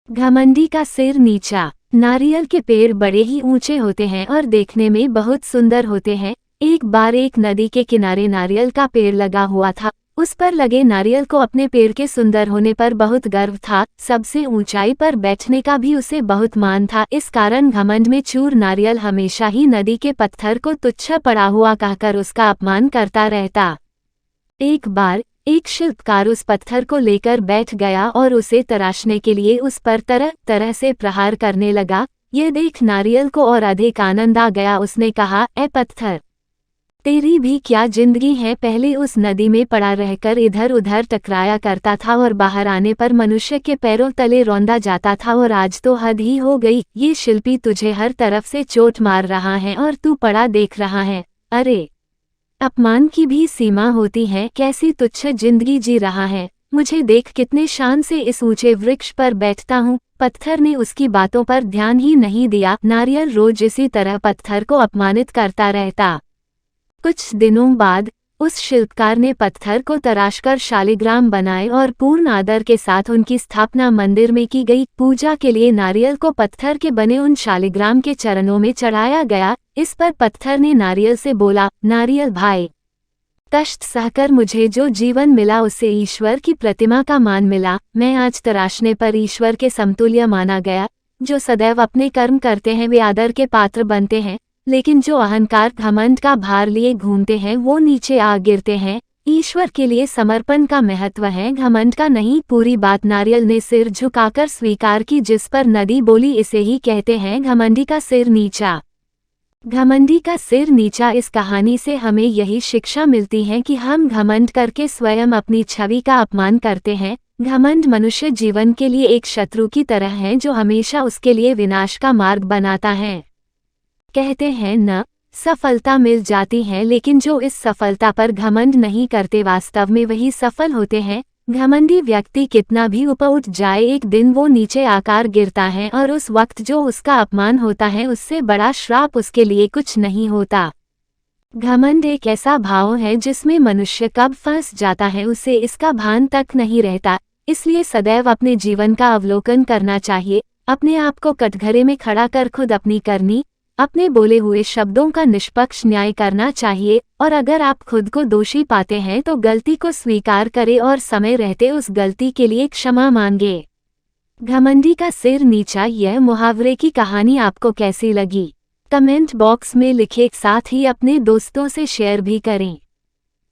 घमंडी का सिर नीचा। नारियल के पेड़ बड़े ही ऊंचे होते हैं और देखने में बहुत सुंदर होते हैं। एक बार एक नदी के किनारे नारियल का पेड़ लगा हुआ था। उस पर लगे नारियल को अपने पेड़ के सुंदर होने पर बहुत गर्व था। सबसे ऊंचाई पर बैठने का भी उसे बहुत मान था। इस कारण घमंड में चूर नारियल हमेशा ही नदी के पत्थर को तुच्छ पड़ा हुआ कहकर उसका अपमान करता रहता। एक बार एक शिल्पकार उस पत्थर को लेकर बैठ गया और उसे तराशने के लिए उस पर तरह तरह से प्रहार करने लगा। ये देख नारियल को और अधिक आनंद आ गया। उसने कहा, ए पत्थर, तेरी भी क्या जिंदगी है। पहले उस नदी में पड़ा रहकर इधर उधर टकराया करता था और बाहर आने पर मनुष्य के पैरों तले रौंदा जाता था, और आज तो हद ही हो गई। ये शिल्पी तुझे हर तरफ से चोट मार रहा है और तू पड़ा देख रहा है। अरे, अपमान की भी सीमा होती है। कैसी तुच्छ जिंदगी जी रहा है। मुझे देख कितने शान से इस ऊंचे वृक्ष पर बैठता हूँ। पत्थर ने उसकी बातों पर ध्यान ही नहीं दिया। नारियल रोज इसी तरह पत्थर को अपमानित करता रहता। कुछ दिनों बाद उस शिल्पकार ने पत्थर को तराशकर शालिग्राम बनाए और पूर्ण आदर के साथ उनकी स्थापना मंदिर में की गई। पूजा के लिए नारियल को पत्थर के बने उन शालिग्राम के चरणों में चढ़ाया गया। इस पर पत्थर ने नारियल से बोला, नारियल भाई, कष्ट सहकर मुझे जो जीवन मिला उससे ईश्वर की प्रतिमा का मान मिला। मैं आज तराशने पर ईश्वर के समतुल्य माना गया। जो सदैव अपने कर्म करते हैं वे आदर के पात्र बनते हैं, लेकिन जो अहंकार घमंड का भार लिए घूमते हैं वो नीचे आ गिरते हैं। ईश्वर के लिए समर्पण का महत्व है, घमंड का नहीं। पूरी बात नारियल ने सिर झुकाकर स्वीकार की, जिस पर नदी बोली, इसे ही कहते हैं घमंडी का सिर नीचा। घमंडी का सिर नीचा। इस कहानी से हमें यही शिक्षा मिलती है कि हम घमंड करके स्वयं अपनी छवि का अपमान करते हैं। घमंड मनुष्य जीवन के लिए एक शत्रु की तरह है जो हमेशा उसके लिए विनाश का मार्ग बनाता है। कहते हैं न, सफलता मिल जाती है, लेकिन जो इस सफलता पर घमंड नहीं करते वास्तव में वही सफल होते हैं। घमंडी व्यक्ति कितना भी ऊपर उठ जाए, एक दिन वो नीचे आकर गिरता है, और उस वक्त जो उसका अपमान होता है उससे बड़ा श्राप उसके लिए कुछ नहीं होता। घमंड एक ऐसा भाव है जिसमें मनुष्य कब फंस जाता है उसे इसका भान तक नहीं रहता। इसलिए सदैव अपने जीवन का अवलोकन करना चाहिए। अपने आप को कटघरे में खड़ा कर खुद अपनी करनी, अपने बोले हुए शब्दों का निष्पक्ष न्याय करना चाहिए। और अगर आप खुद को दोषी पाते हैं तो गलती को स्वीकार करें और समय रहते उस गलती के लिए क्षमा मांगे। घमंडी का सिर नीचा। यह मुहावरे की कहानी आपको कैसी लगी? कमेंट बॉक्स में लिखें, साथ ही अपने दोस्तों से शेयर भी करें।